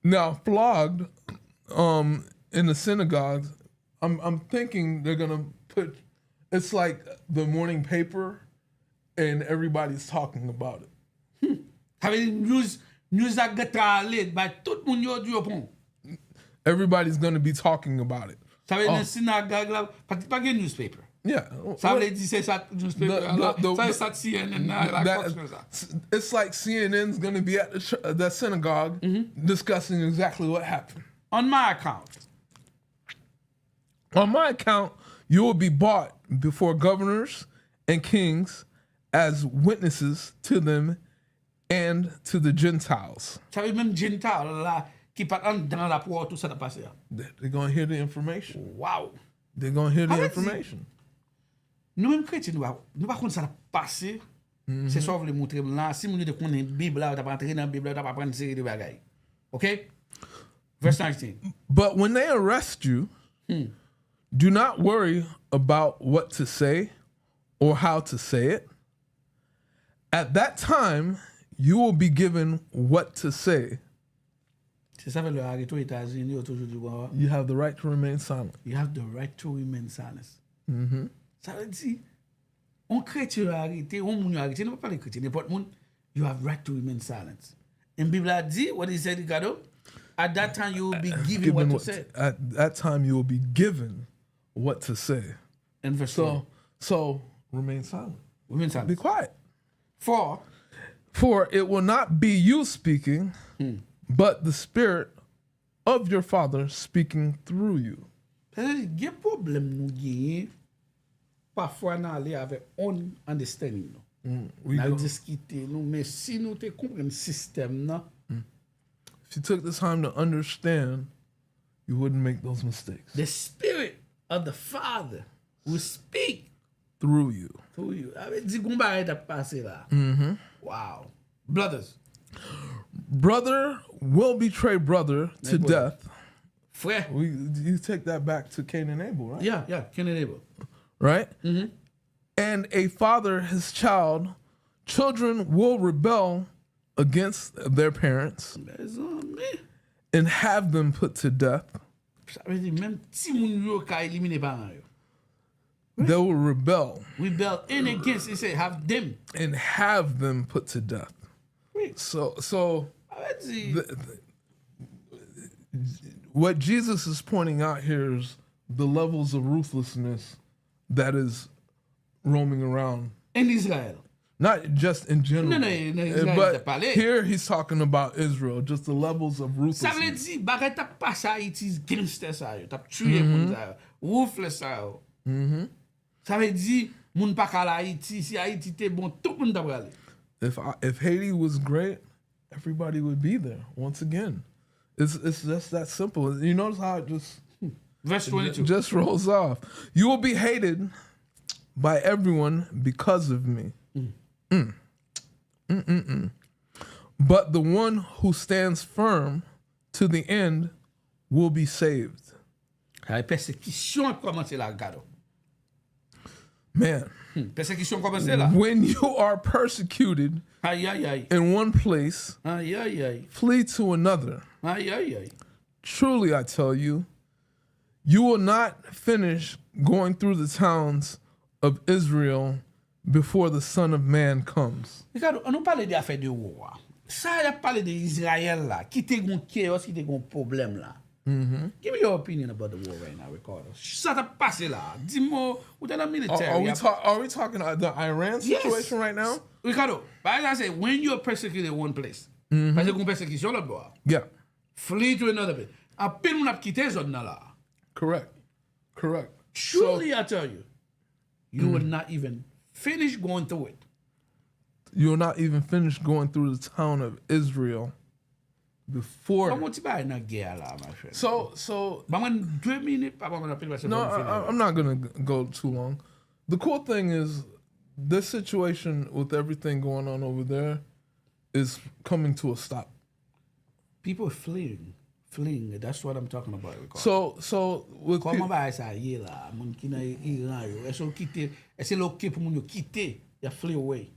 Now, flogged in the synagogues, I'm thinking they're gonna put, it's like the morning paper and everybody's talking about it. Everybody's gonna be talking about it. Ça veut dire synagogue là, pas de newspaper. Yeah. Ça veut dire c'est ça newspaper là, ça c'est CNN là, it's like CNN's gonna be at the synagogue discussing exactly what happened. On my account. On my account, you will be brought before governors and kings as witnesses to them and to the Gentiles. Ça veut même Gentile là qui pas dans la pour tout ça de passer. They're going to hear the information. Wow. They're going to hear the information. Nous même chrétiens nous pas connait ça passer. C'est ça vous le montrer là si nous de connait Bible là, t'as pas entrer dans la Bible, t'as pas prendre série de bagailles. OK? Verse 19. But when they arrest you, do not worry about what to say or how to say it. At that time, you will be given what to say. C'est ça le arrêté aux États-Unis toujours dit You have the right to remain silent. You have the right to remain silent. Ça veut dire on chrétien arrêté, on moun arrêté, non pas les chrétiens, n'importe monde, you have right to remain silent. And Bible a dit what he said, Ricardo, at that time you will be given what to say. At that time you will be given what to say. And verse so remain silent. Remain silent. Be quiet. For it will not be you speaking, but the Spirit of your Father speaking through you. Il y a un problème nous gagnons parfois dans aller avec on understanding nous. Nous discuter nous mais si nous te comprendre système là. If you took the time to understand, you wouldn't make those mistakes. The Spirit of the Father will speak through you. Through you. Avec dit qu'on va être passé là. Wow. Brothers. Brother will betray brother to death. Frère. You take that back to Cain and Abel, right? Yeah, Cain and Abel. Right? And a father, his child, children will rebel against their parents and have them put to death. They will rebel. Rebel in against, he said, have them. And have them put to death. So what Jesus is pointing out here is the levels of ruthlessness that is roaming around. In Israel. Not just in general. No, but here he's talking about Israel, just the levels of ruthlessness. Ça veut dire, bagay t'a passé à Haïti, gangster ça yo, t'a tué moun ça yo, ruthless ça yo. Ça veut dire, moun pa ka la Haïti, si Haïti te bon, tout moun t'a bralé. If Haiti was great, everybody would be there once again. It's just that simple. You notice how it just Verse 22 just rolls off. You will be hated by everyone because of me. But the one who stands firm to the end will be saved. Persécution a commencé là, gado. Man, persécution commencé là. When you are persecuted in one place, flee to another. Truly, I tell you, you will not finish going through the towns of Israel before the Son of Man comes. Regarde, on parle des affaires de roi. Ça, il a parlé d'Israël là, qui te gon chaos, qui te gon problème là. Give me your opinion about the war right now, Ricardo. Ça t'a passé là. Dis-moi, ou t'es dans le militaire. Are we talking the Iran situation right now? Ricardo, as I say, when you're persecuted in one place, parce que persécution là bas. Yeah. Flee to another place. A peine moun ap kite zone nan là. Correct. Surely I tell you, you will not even finish going through it. You'll not even finish going through the town of Israel before. So no, I'm not gonna go too long. The cool thing is, this situation with everything going on over there is coming to a stop. People fleeing. That's what I'm talking about. So with comment va ça y là, moun ki nan Iran yo, est-ce quitter, est-ce OK pour moun yo quitter, ya flee away.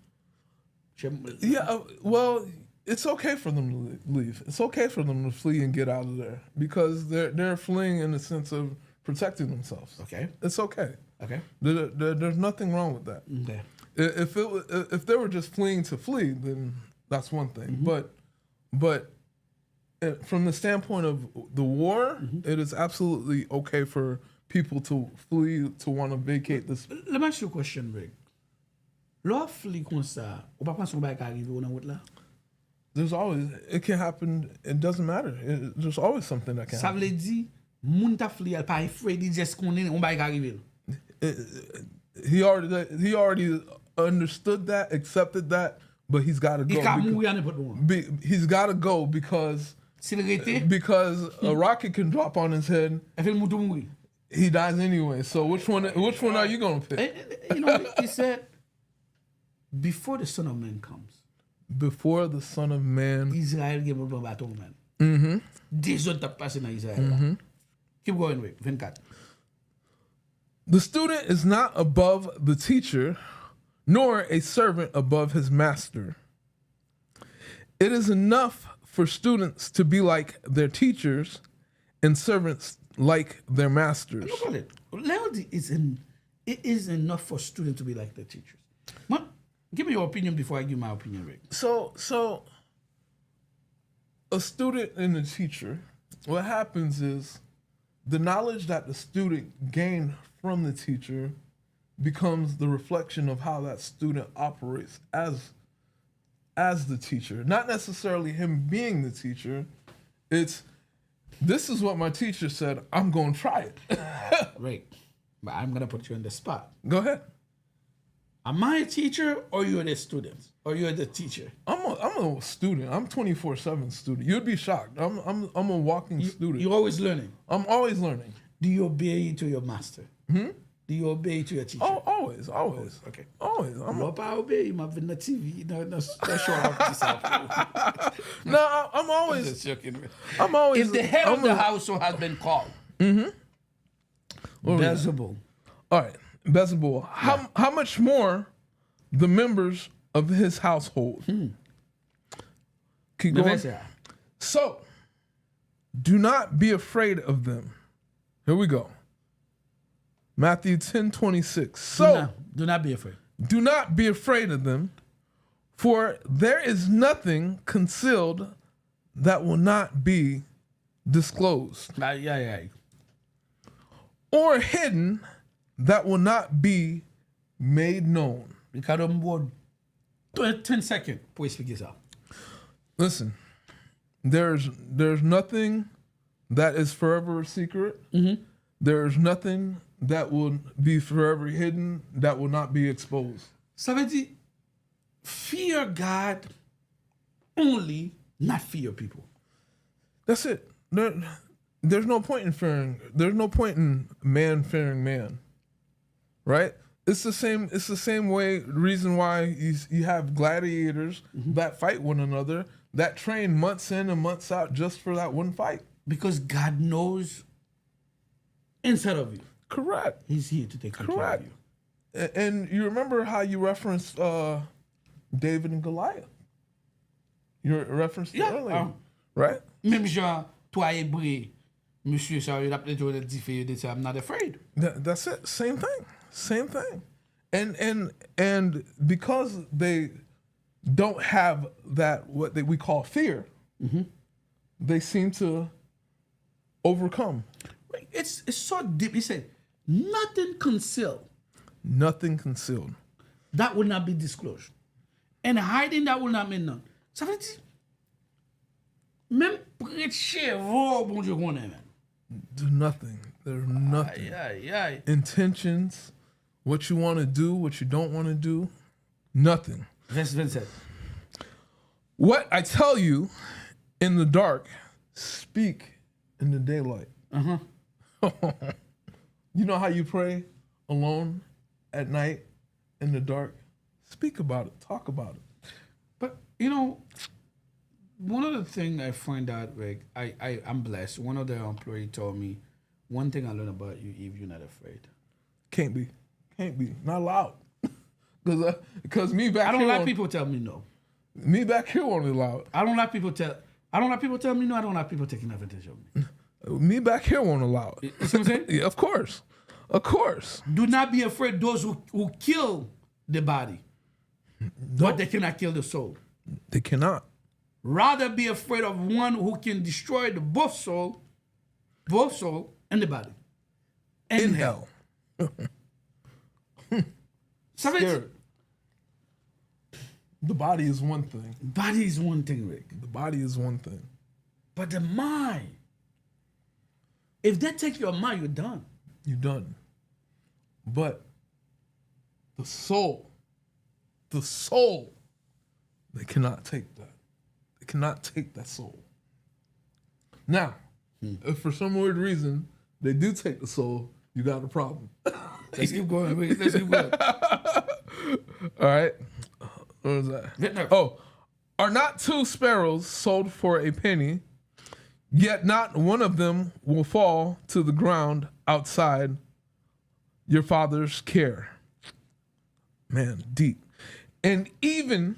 Yeah, well, it's okay for them to leave. It's okay for them to flee and get out of there because they're fleeing in the sense of protecting themselves. Okay. It's okay. Okay. There's nothing wrong with that. Okay. If they were just fleeing to flee, then that's one thing. But from the standpoint of the war, it is absolutely okay for people to flee, to want to vacate this. Let me ask you a question, Rick. L'on flee comme ça, ou pas penser qu'on va arriver ou nan route là? There's always, it can happen. It doesn't matter. There's always something that can happen. Ça veut dire, moun ta flee, elle pas afraid, il just qu'on est, on va arriver. He already understood that, accepted that, but he's got to go. He's got to go because a rocket can drop on his head. He dies anyway. So which one are you gonna pick? You know, he said, before the Son of Man comes. Before the Son of Man. Israel gen moun baton man. Des autres tap passé dans Israël. Keep going, Rick. 24. The student is not above the teacher, nor a servant above his master. It is enough for students to be like their teachers and servants like their masters. Look at it. It is enough for students to be like their teachers. Give me your opinion before I give my opinion, Rick. So a student and a teacher, what happens is the knowledge that the student gained from the teacher becomes the reflection of how that student operates as the teacher. Not necessarily him being the teacher. It's, this is what my teacher said, I'm going to try it. Right. But I'm going to put you on the spot. Go ahead. Am I a teacher or you're the student? Or you're the teacher? I'm a student. I'm 24/7 student. You'd be shocked. I'm a walking student. You're always learning. I'm always learning. Do you obey to your master? Do you obey to your teacher? Oh, always. Okay. Always. I'm not obey. I'm on the TV. No, No, I'm always. I'm just joking. I'm always. If the head of the household has been called, Beelzebul. All right, Beelzebul. How much more the members of his household? Keep going. So, do not be afraid of them. Here we go. Matthew 10:26. So, do not be afraid. Do not be afraid of them, for there is nothing concealed that will not be disclosed. Or hidden that will not be made known. Ricardo, 10 seconds pour expliquer ça. Listen, there's nothing that is forever a secret. There's nothing that will be forever hidden, that will not be exposed. Ça veut dire, fear God only, not fear people. That's it. There's no point in fearing. There's no point in man fearing man, right? It's the same way. Reason why you have gladiators that fight one another, that train months in and months out just for that one fight. Because God knows inside of you. Correct. He's here to take control of you. And you remember how you referenced David and Goliath. You referenced it earlier, right? Même genre, toi Hébreu, monsieur, ça il a peut-être dit I'm not afraid. That's it. Same thing. And because they don't have that what we call fear, they seem to overcome. It's so deep. He said, nothing concealed Nothing concealed. that will not be disclosed. And hiding that will not mean none. Ça veut dire, même prêcher, oh, bon Dieu, qu'on aime. Do nothing. There's nothing. Aïe, aïe. Intentions, what you want to do, what you don't want to do, nothing. Verse 27. What I tell you in the dark, speak in the daylight. Uh-huh. You know how you pray alone at night in the dark? Speak about it. Talk about it. But, you know, one of the things I find out, Rick, I'm blessed. One of the employees told me, one thing I learned about you, Yves, you're not afraid. Can't be. Not allowed. Because me back I don't here like won't- people tell me no. Me back here won't allow it. I don't like people tell me no. I don't like people taking advantage of me. Me back here won't allow it. You see what I'm saying? Yeah, of course. Of course. Do not be afraid those who kill the body, but they cannot kill the soul. They cannot. Rather be afraid of one who can destroy the both soul and the body. And In hell. hell. Ça veut dire, Scared. The body is one thing. body is one thing, Rick. The body is one thing. But the mind, if they take your mind, you're done. You're done. But the soul, they cannot take that. They cannot take that soul. Now, if for some weird reason they do take the soul, you got a problem. Let's keep going. Rick. Let's keep going. All right. What was that? Vintner. Oh, are not 2 sparrows sold for a penny, yet not one of them will fall to the ground outside your Father's care. Man, deep. And even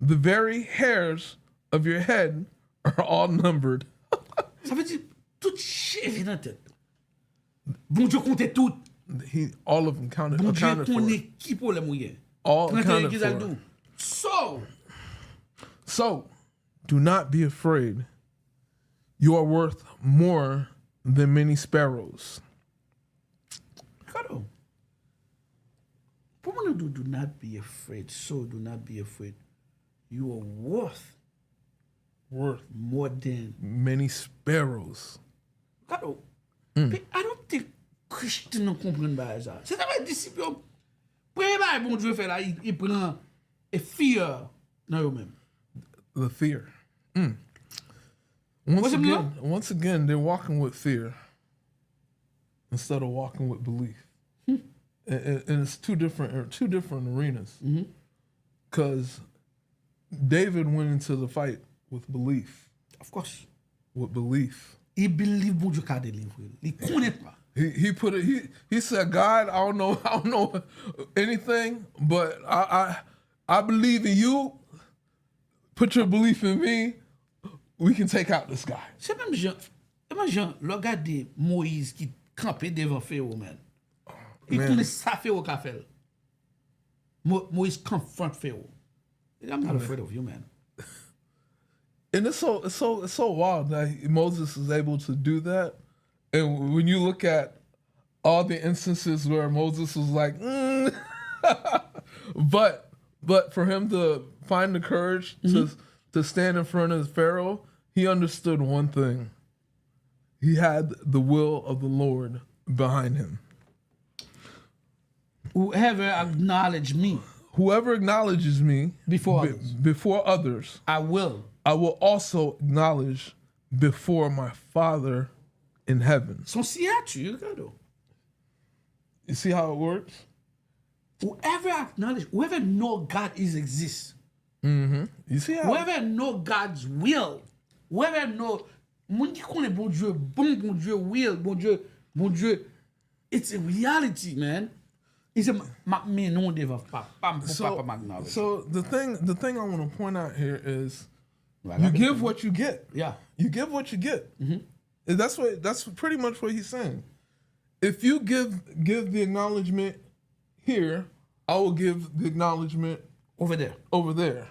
the very hairs of your head are all numbered. Ça veut dire, toute chèvre vient dans la tête. Bon Dieu compte tout. All of them counted, Bon Dieu accounted for. connaît qui pour les mouiller. All 31 accounted qu'ils ont for. dit. So, So, do not be afraid. You are worth more than many sparrows. Caro, pour moi, do not be afraid. So, do not be afraid. You are worth more than. Many sparrows. Caro, I don't think Christian ne comprennent pas ça. C'est un disciple. Premier bail, bon Dieu fait là, il prend et fear dans eux-mêmes. The fear. What's it mean? Once again, they're walking with fear instead of walking with belief. And it's two different arenas. Because David went into the fight with belief. Of course. With belief. Il believe bon Dieu qu'a délivré. Il connaît pas. He put it. He said, God, I don't know anything, but I believe in you. Put your belief in me. We can take out this guy. C'est même Jean, regardez Moïse qui campait devant Pharaoh, man. Il connaît ça Pharaoh qu'a fait. Moïse confront Pharaoh. I'm not afraid of you, man. And it's so wild that Moses is able to do that. And when you look at all the instances where Moses was like, but for him to find the courage to stand in front of Pharaoh, he understood one thing. He had the will of the Lord behind him. Whoever acknowledge me Whoever acknowledges me before others, I will also acknowledge before my Father in heaven. Son signature, regarde. You see how it works? Whoever know God exists. You see how? Whoever know God's will. Whoever know, moun qui connaît bon Dieu, will, bon Dieu, it's a reality, man. He said, me non devant papa, So the thing I want to point out here is, you give what you get. Yeah. You give what you get. And that's pretty much what he's saying. If you give the acknowledgement here, I will give the acknowledgement over there. over there.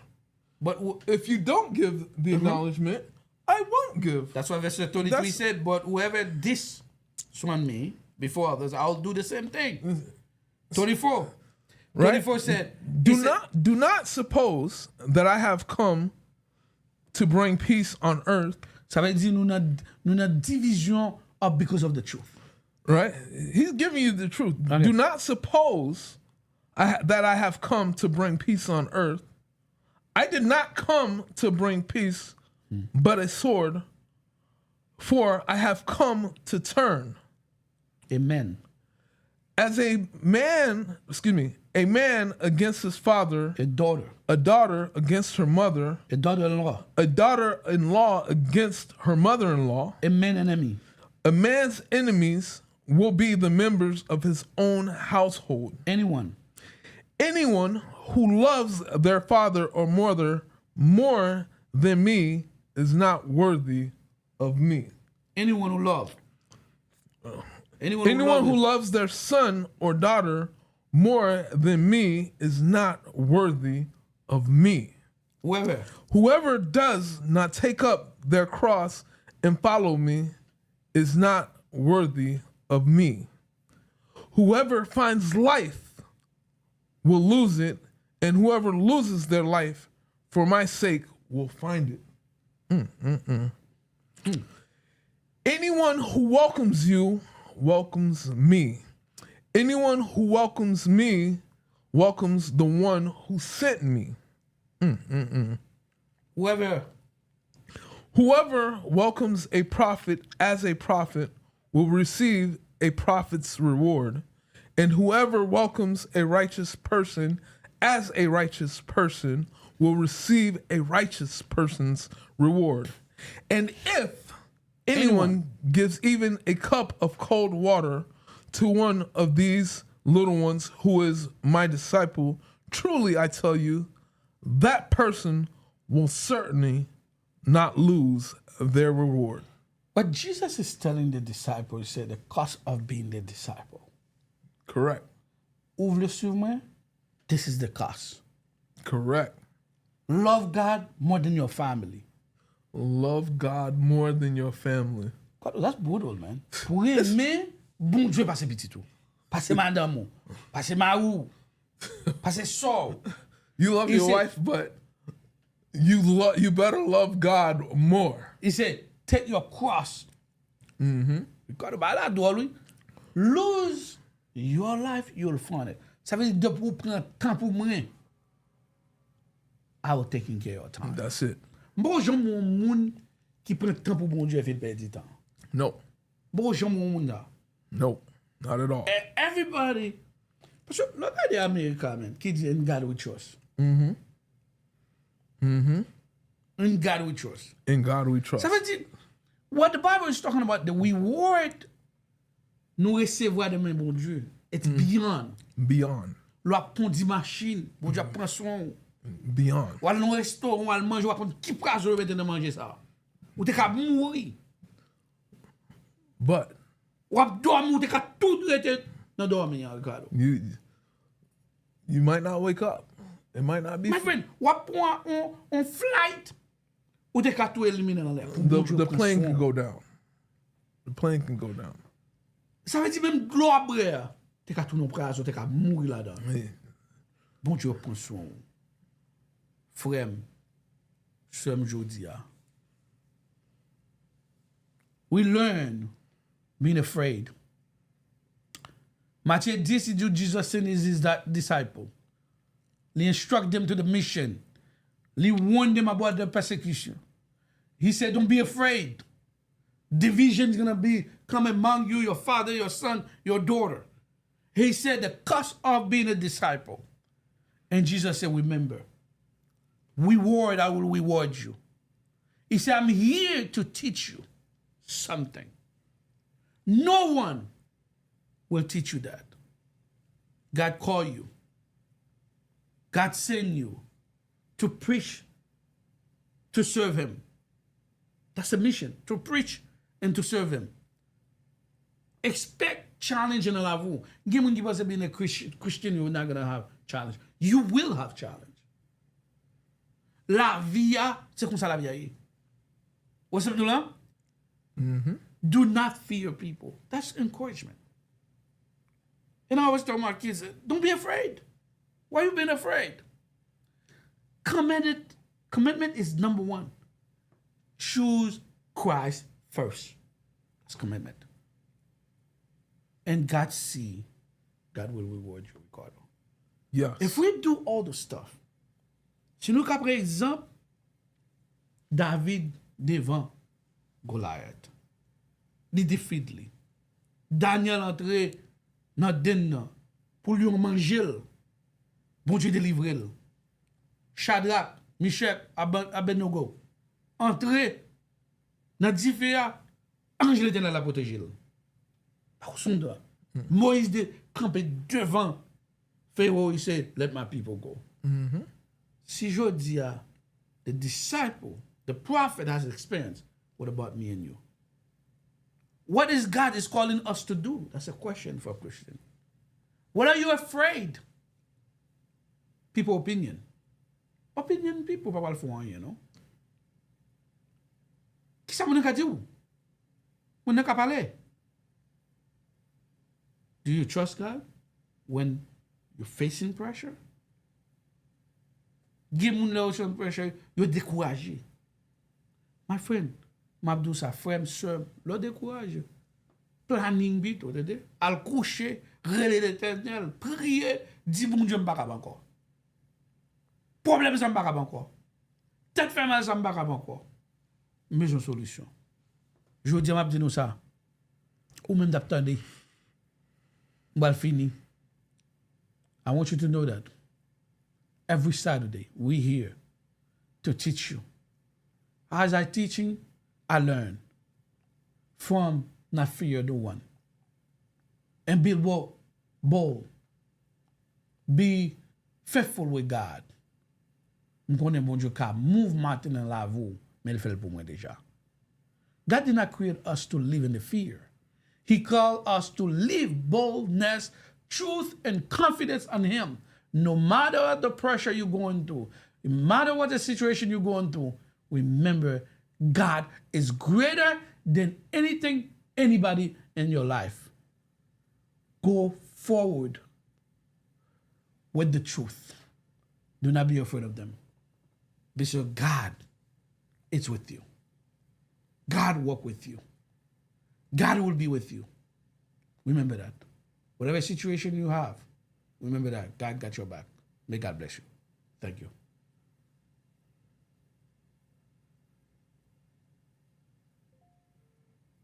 But if you don't give the acknowledgement, I won't don't give. That's why verse 23 That's- said, but whoever dishonor me before others, I'll do the same thing. 24. Right? 24 said, Do not suppose that I have come to bring peace on earth. ça veut dire nous n'avons division because of the truth. Right? He's giving you the truth. Okay. Do not suppose that I have come to bring peace on earth. I did not come to bring peace, but a sword. For I have come to turn. Amen. As a man against his father, A daughter against her mother, a daughter-in-law, a daughter-in-law against her mother-in-law, a man enemy. a man's enemies will be the members of his own household. Anyone Anyone who loves their father or mother more than me is not worthy of me. Anyone who loves. Anyone who loves their son or daughter more than me is not worthy of me. Whoever. Whoever does not take up their cross and follow me is not worthy of me. Whoever finds life will lose it, and whoever loses their life for my sake will find it. Anyone who welcomes you welcomes me. Anyone who welcomes me welcomes the one who sent me. Whoever welcomes a prophet as a prophet will receive a prophet's reward, and whoever welcomes a righteous person as a righteous person will receive a righteous person's reward. And if anyone gives even a cup of cold water to one of these little ones who is my disciple, truly I tell you, that person will certainly not lose their reward. But Jesus is telling the disciples, he said, the cost of being the disciple. Correct. Ouvre le suivant, this is the cost. Correct. Love God more than your family. Love God more than your family. God, that's brutal, man. Pour aimer, bon Dieu passe petit tout. Passe madame, passe maou, passe sort. You love your wife, but you better love God more. He said, take your cross. God, about that, lose your life, you'll find it. Ça veut dire de pour prendre temps pour moi. I will take care of your time. That's it. Bon, j'aime mon monde qui prend temps pour bon Dieu et fait perdre du temps. No. Bon, j'aime mon monde là. No. Not at all. Everybody. Parce que regardez America, man, qui dit in God we trust. In God we trust. In God we trust. Ça veut dire, what the Bible is talking about, the reward nous recevoir de bon Dieu, it's beyond. Beyond. L'on prend des machines, bon Dieu prend soin. Beyond. Ou aller dans un restaurant, ou aller manger, ou prendre qui prend je vais manger ça. Ou t'es qu'à mourir. But Ou à dormir, ou t'es qu'à tout rester dans dormir, Ricardo. you might not wake up. It might not be. My friend, ou à prendre un flight, ou t'es qu'à tout éliminer dans l'air. The plane can go down. The plane can go down. Ça veut dire même de l'eau à boire, t'es qu'à tout non prêt, t'es qu'à mourir là-dedans. Yeah. Bon Dieu prend soin. Frère, somme jodi a. We learn being afraid. Matthew 10, Jesus sent his disciple. He instruct them to the mission. He warned them about the persecution. He said, don't be afraid. Division is going to be come among you, your father, your son, your daughter. He said the cost of being a disciple. And Jesus said, remember, reward, I will reward you. He said, I'm here to teach you something. No one will teach you that. God called you. God sent you to preach, to serve him. That's the mission, to preach and to serve him. Expect challenge in la vie. Given you was being a Christian, you're not going to have challenge. You will have challenge. La vie, c'est comme ça la vie. What's up, Dulam? Do not fear people. That's encouragement. And I always tell my kids, don't be afraid. Why you being afraid? Commitment is number one. Choose Christ first. That's commitment. And God will reward you, Ricardo. Yes. If we do all the stuff, si nous ka par exemple, David devant Goliath, li defeat li. Daniel entre dans den nan pour lui manger. Bon Dieu délivre le. Shadrach, Meshach, Abednego entre dans différents ange l'Éternel a protégé. Par son droit. Moïse de camper devant Pharaoh, he said, let my people go. Si je dis à the disciple, the prophet has experience, what about me and you? What is God is calling us to do? That's a question for a Christian. What are you afraid? People opinion. Opinion people pas le font, you know. Qui ça moun ka di ou? Moun ka parler? Do you trust God when you're facing pressure? Give moun la ocean pressure, you're découragé. My friend, m'abdou sa frère, sœur, l'on découragé. Planning bit, ou t'ede? Al coucher, relé l'Éternel, prier, dis bon Dieu m'pa capable encore. Problème ça m'pa capable encore. Tête fait mal ça m'pa capable encore. Mais j'ai une solution. Je dis m'abdi nous ça. Ou même d'attendre. M'ba fini. I want you to know that every Saturday we here to teach you. As I teaching, I learn from not fear the one. And be bold. Be faithful with God. M'konne bon Dieu ka move mountain dans la vie, mais il fait le pour moi déjà. God did not create us to live in the fear. He called us to live boldness, truth, and confidence on Him. No matter what the pressure you're going through, no matter what the situation you're going through, remember God is greater than anything, anybody in your life. Go forward with the truth. Do not be afraid of them. Because God is with you. God walk with you. God will be with you. Remember that. Whatever situation you have, remember that God got your back. May God bless you. Thank you.